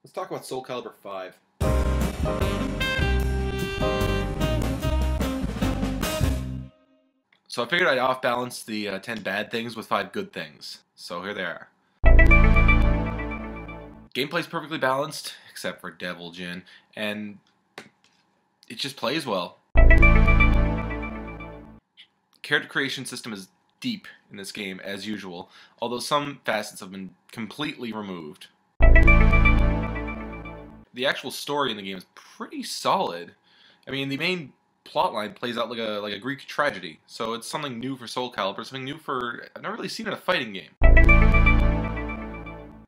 Let's talk about Soul Calibur 5. So I figured I'd off-balance the 10 bad things with 5 good things. So here they are. Gameplay's perfectly balanced, except for Devil Jin, and it just plays well. Character creation system is deep in this game, as usual, although some facets have been completely removed. The actual story in the game is pretty solid. I mean, the main plotline plays out like a Greek tragedy, so it's something new for Soul Calibur, something new for... I've never really seen in a fighting game.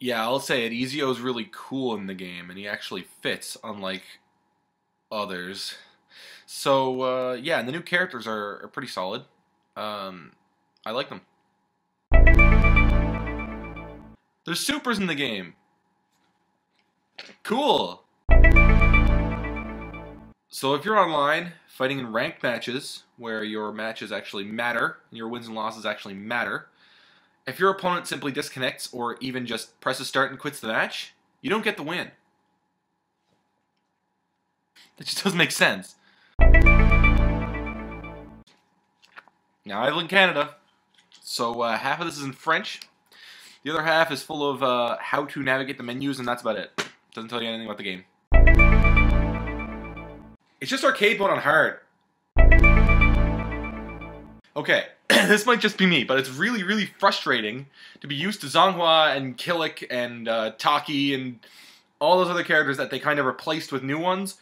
Yeah, I'll say it, Ezio's really cool in the game, and he actually fits, unlike others. So, yeah, and the new characters are pretty solid. I like them. There's supers in the game. Cool! So if you're online, fighting in ranked matches, where your matches actually matter, and your wins and losses actually matter, if your opponent simply disconnects or even just presses start and quits the match, you don't get the win. That just doesn't make sense. Now, I live in Canada, so half of this is in French. The other half is full of how to navigate the menus, and that's about it. Doesn't tell you anything about the game. It's just arcade mode on hard. Okay, this might just be me, but it's really, really frustrating to be used to Zhanghua and Kilik and Taki and all those other characters that they kind of replaced with new ones.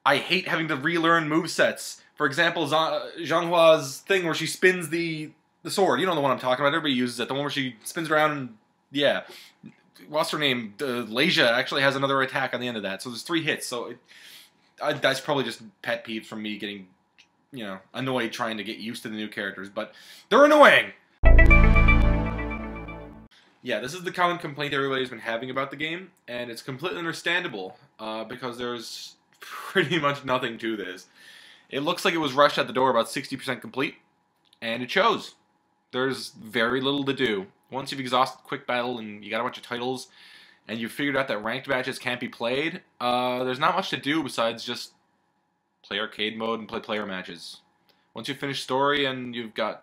I hate having to relearn movesets. For example, Zhanghua's thing where she spins the sword. You know the one I'm talking about. Everybody uses it. The one where she spins around and... yeah. What's her name? Leisha actually has another attack on the end of that. So there's 3 hits. So that's probably just pet peeves from me getting, you know, annoyed trying to get used to the new characters. But they're annoying! Yeah, this is the common complaint everybody's been having about the game. And it's completely understandable. Because there's pretty much nothing to this. It looks like it was rushed at the door, about 60% complete. And it shows. There's very little to do. Once you've exhausted Quick Battle and you got a bunch of titles, and you've figured out that ranked matches can't be played, there's not much to do besides just play arcade mode and play player matches. Once you finish story and you've got,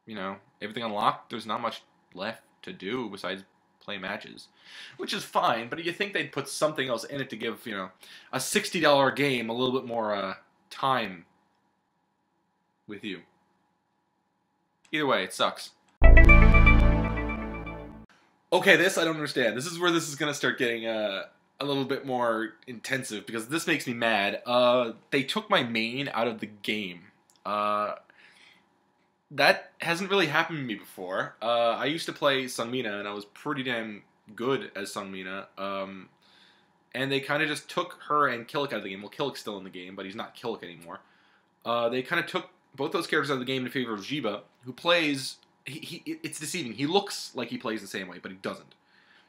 you know, everything unlocked, there's not much left to do besides play matches. Which is fine, but you think they'd put something else in it to give, you know, a $60 game a little bit more time with you. Either way, it sucks. Okay, this I don't understand. This is where this is going to start getting a little bit more intensive, because this makes me mad. They took my main out of the game. That hasn't really happened to me before. I used to play Sungmina, and I was pretty damn good as Sungmina. And they kind of just took her and Kilik out of the game. Well, Kilik's still in the game, but he's not Kilik anymore. They kind of took both those characters out of the game in favor of Jiba, who plays... it's deceiving. He looks like he plays the same way, but he doesn't.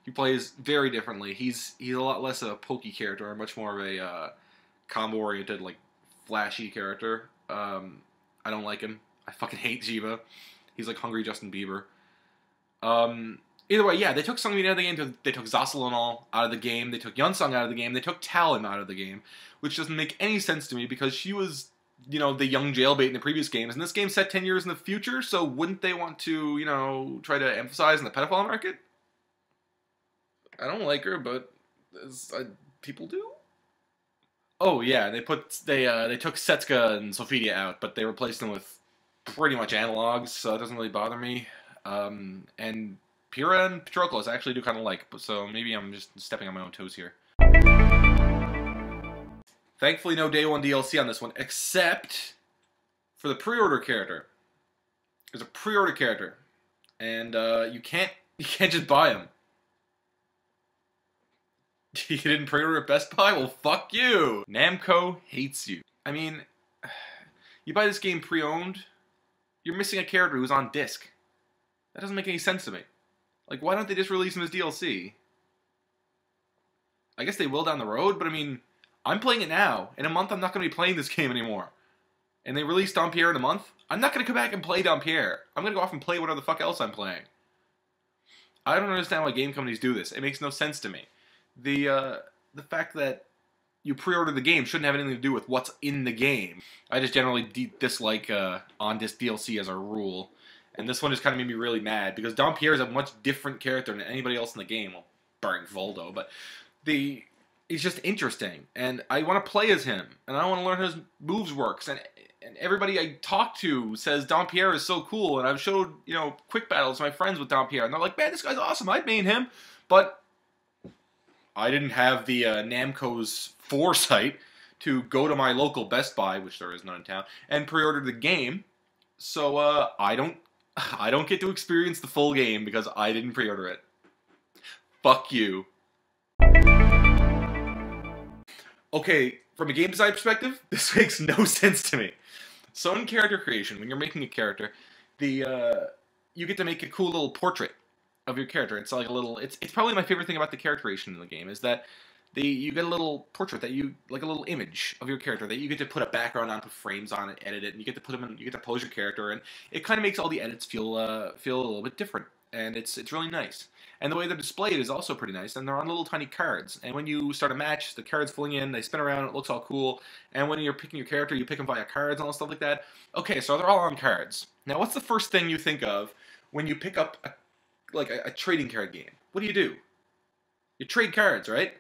He plays very differently. He's a lot less of a pokey character, much more of a combo-oriented, like, flashy character. I don't like him. I fucking hate Jiba. He's like hungry Justin Bieber. Either way, yeah, they took Sungmin out of the game. They took Zasalanol out of the game. They took Yunsung out of the game. They took Talon out of the game, which doesn't make any sense to me because she was, you know, the young jailbait in the previous games. And this game's set 10 years in the future, so wouldn't they want to, you know, try to emphasize in the pedophile market? I don't like her, but people do. Oh yeah, they took Setsuka and Sophidia out, but they replaced them with pretty much analogs, so it doesn't really bother me. And Pyrrha and Patroclus I actually do kind of like, so maybe I'm just stepping on my own toes here. Thankfully, no Day 1 DLC on this one, except for the pre-order character. There's a pre-order character, and you can't just buy him. You didn't pre-order at Best Buy? Well, fuck you! Namco hates you. I mean, you buy this game pre-owned, you're missing a character who's on disc. That doesn't make any sense to me. Like, why don't they just release him as DLC? I guess they will down the road, but I mean, I'm playing it now. In a month, I'm not going to be playing this game anymore. And they release Dampierre in a month, I'm not going to come back and play Dampierre. I'm going to go off and play whatever the fuck else I'm playing. I don't understand why game companies do this. It makes no sense to me. the fact that you pre-order the game shouldn't have anything to do with what's in the game. I just generally dislike on-disc DLC as a rule. And this one just kind of made me really mad, because Dompierre is a much different character than anybody else in the game. Well, barring Voldo, but he's just interesting. And I want to play as him, and I want to learn how his moves works. And everybody I talk to says Dompierre is so cool, and I've showed, quick battles to my friends with Dompierre, and they're like, man, this guy's awesome, I'd main him. But I didn't have the Namco's foresight to go to my local Best Buy, which there is none in town, and pre-order the game. So I don't get to experience the full game because I didn't pre-order it. Fuck you. Okay, from a game design perspective, this makes no sense to me. So in character creation, when you're making a character, you get to make a cool little portrait of your character. It's like a little. It's probably my favorite thing about the character creation in the game is that you get a little portrait like a little image of your character that you get to put a background on, put frames on it, edit it, and you get to put them in. You get to pose your character, and it kind of makes all the edits feel a little bit different, and it's really nice. And the way they're displayed is also pretty nice, and they're on little tiny cards. And when you start a match, the cards fling in, they spin around, it looks all cool. And when you're picking your character, you pick them via cards and all stuff like that. Okay, so they're all on cards. Now, what's the first thing you think of when you pick up a trading card game? What do? You trade cards, right?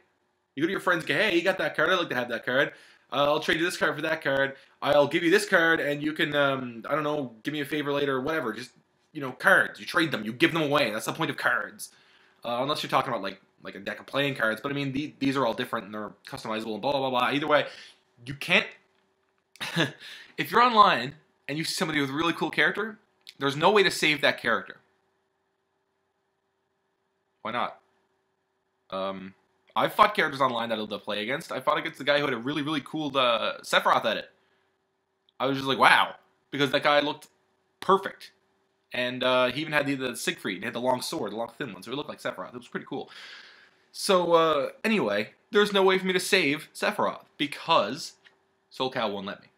You go to your friends and go, hey, you got that card, I'd like to have that card. I'll trade you this card for that card. I'll give you this card, and you can, I don't know, give me a favor later or whatever. Just, cards. You trade them. You give them away. That's the point of cards. Unless you're talking about, like a deck of playing cards. But, I mean, these are all different, and they're customizable and blah, blah, blah. Either way, you can't... If you're online and you see somebody with a really cool character, there's no way to save that character. Why not? I've fought characters online that I love to play against. I fought against the guy who had a really, really cool Sephiroth edit. I was just like, wow. Because that guy looked perfect. And he even had the Siegfried. He had the long sword, the long thin one, so he looked like Sephiroth. It was pretty cool. So, anyway, there's no way for me to save Sephiroth, because Soul Cal won't let me.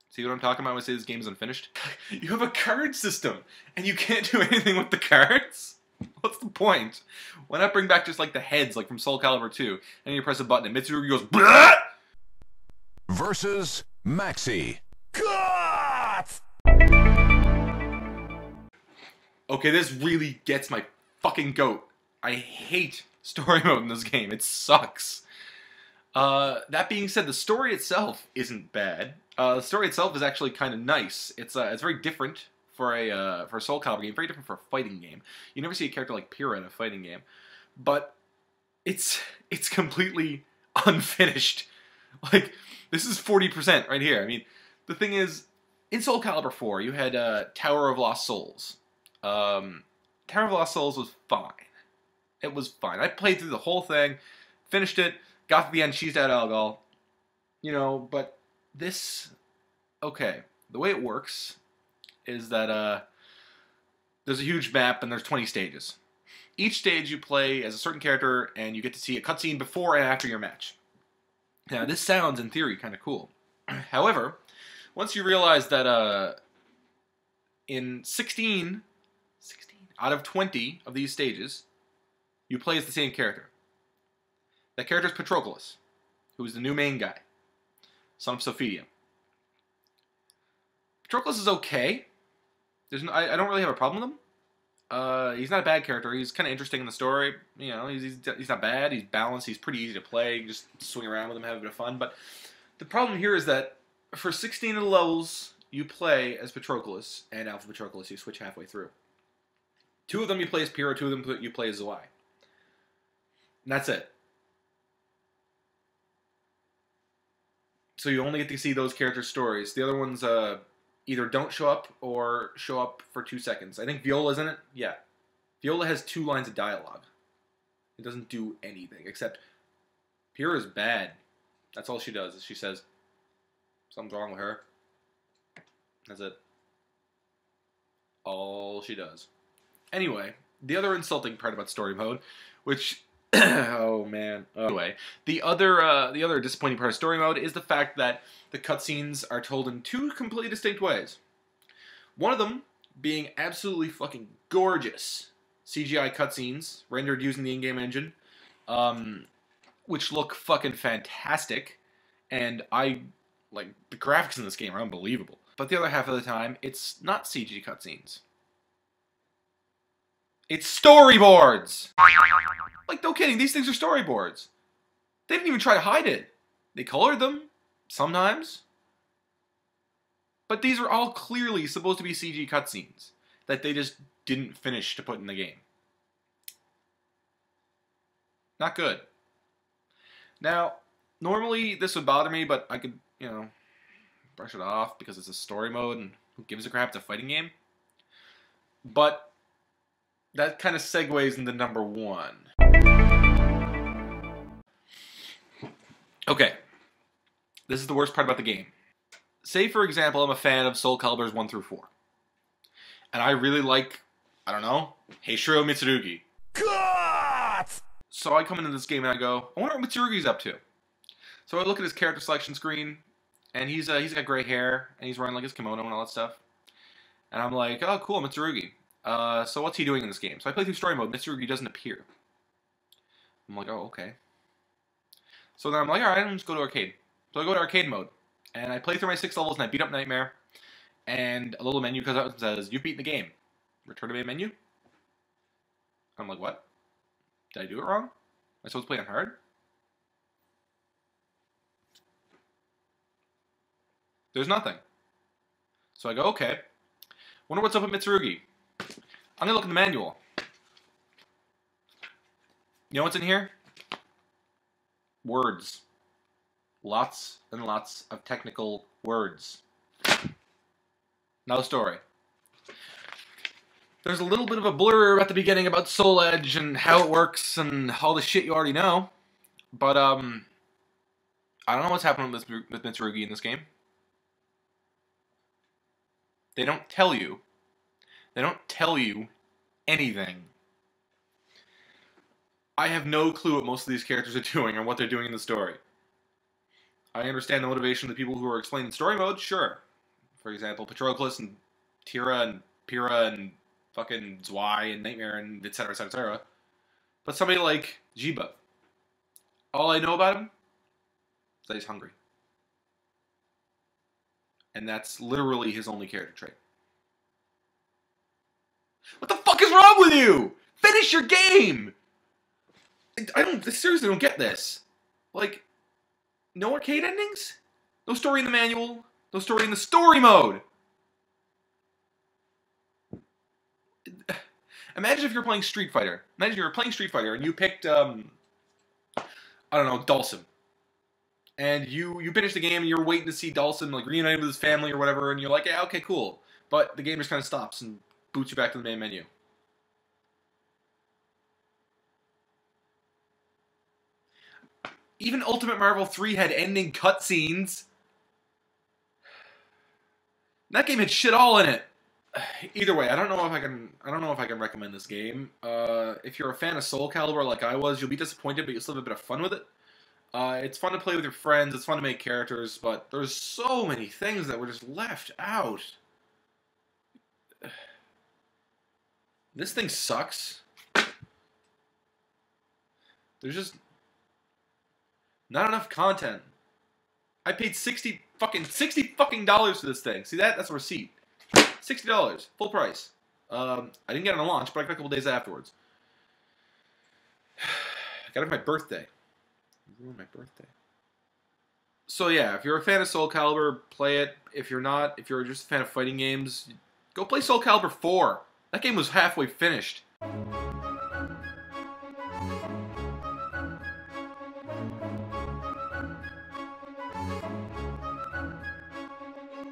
See what I'm talking about when I say this game is unfinished? You have a card system, and you can't do anything with the cards? What's the point? Why not bring back just like the heads, like from Soul Calibur 2, and you press a button and Mitsurugi goes BLAH! Versus Maxi. Cut! Okay, this really gets my fucking goat. I hate story mode in this game. It sucks. That being said, the story itself isn't bad. The story itself is actually kind of nice. It's very different for a Soul Calibur game, very different for a fighting game. You never see a character like Pyrrha in a fighting game, but it's completely unfinished. Like, this is 40% right here. I mean, the thing is, in Soul Calibur 4, you had Tower of Lost Souls. Tower of Lost Souls was fine. It was fine. I played through the whole thing, finished it, got to the end, cheesed out Algol. But this... Okay, the way it works is that there's a huge map and there's 20 stages. Each stage you play as a certain character and you get to see a cutscene before and after your match. Now, this sounds, in theory, kind of cool. However, once you realize that in 16 out of 20 of these stages, you play as the same character. That character is Patroclus, who is the new main guy, son of Sophidia. Patroclus is okay. I don't really have a problem with him. He's not a bad character. He's kind of interesting in the story. He's not bad. He's balanced. He's pretty easy to play. You can just swing around with him, have a bit of fun. But the problem here is that for 16 of the levels, you play as Patroclus and Alpha Patroclus. You switch halfway through. 2 of them you play as Pyrrha, 2 of them you play as Zwei. And that's it. So you only get to see those characters' stories. The other ones either don't show up or show up for 2 seconds. I think Viola's in it. Yeah. Viola has 2 lines of dialogue. It doesn't do anything, except Pyrrha's bad. That's all she does, is she says, something's wrong with her. That's it. All she does. Anyway, the other insulting part about story mode, which... oh man. Anyway, the other disappointing part of story mode is the fact that the cutscenes are told in 2 completely distinct ways. One of them being absolutely fucking gorgeous CGI cutscenes rendered using the in-game engine, which look fucking fantastic, and the graphics in this game are unbelievable. But the other half of the time, it's not CG cutscenes. It's storyboards! Like, no kidding, these things are storyboards. They didn't even try to hide it. They colored them, sometimes. But these are all clearly supposed to be CG cutscenes that they just didn't finish to put in the game. Not good. Now, normally this would bother me, but I could, brush it off because it's a story mode and who gives a crap, it's a fighting game. But that kind of segues into number 1. Okay. This is the worst part about the game. Say, for example, I'm a fan of Soul Caliburs 1 through 4. And I really like, I don't know, Heishiro Mitsurugi. Cut! So I come into this game and I go, I wonder what Mitsurugi's up to. So I look at his character selection screen, and he's got gray hair, and he's wearing like his kimono and all that stuff. And I'm like, oh cool, Mitsurugi. So what's he doing in this game? So I play through story mode, Mitsurugi doesn't appear. I'm like, oh, okay. So then I'm like, alright, I'm just go to arcade. So I go to arcade mode, and I play through my 6 levels, and I beat up Nightmare, and a little menu comes out and says, you've beaten the game. Return to main menu? I'm like, what? Did I do it wrong? Am I supposed to play on hard? There's nothing. So I go, okay. Wonder what's up with Mitsurugi. I'm gonna look in the manual. You know what's in here? Words. Lots and lots of technical words. No story. There's a little bit of a blur at the beginning about Soul Edge and how it works and all the shit you already know. But, I don't know what's happening with Mitsurugi in this game. They don't tell you. They don't tell you anything. I have no clue what most of these characters are doing or what they're doing in the story. I understand the motivation of the people who are explaining story mode, sure. For example, Patroclus and Tira and Pyrrha and fucking Zwei and Nightmare and etc, etc, etc. But somebody like Jiba, all I know about him is that he's hungry. And that's literally his only character trait. What the fuck is wrong with you? Finish your game! I seriously don't get this. Like, no arcade endings? No story in the manual? No story in the story mode? Imagine if you're playing Street Fighter. Imagine you were playing Street Fighter and you picked, I don't know, Dhalsim. And you finish the game and you're waiting to see Dhalsim, like, reunited with his family or whatever, and you're like, yeah, okay, cool. But the game just kind of stops and boots you back to the main menu. Even Ultimate Marvel 3 had ending cutscenes. That game had shit all in it. Either way, I don't know if I can recommend this game. If you're a fan of Soul Calibur like I was, you'll be disappointed, but you'll still have a bit of fun with it. It's fun to play with your friends, it's fun to make characters, but there's so many things that were just left out. This thing sucks. There's just not enough content. I paid $60 fucking dollars for this thing. See that? That's a receipt. $60, full price. I didn't get it on launch, but I got a couple days afterwards. I got it for my birthday. My birthday. So yeah, if you're a fan of Soul Calibur, play it. If you're not, if you're just a fan of fighting games, go play Soul Calibur 4. That game was halfway finished.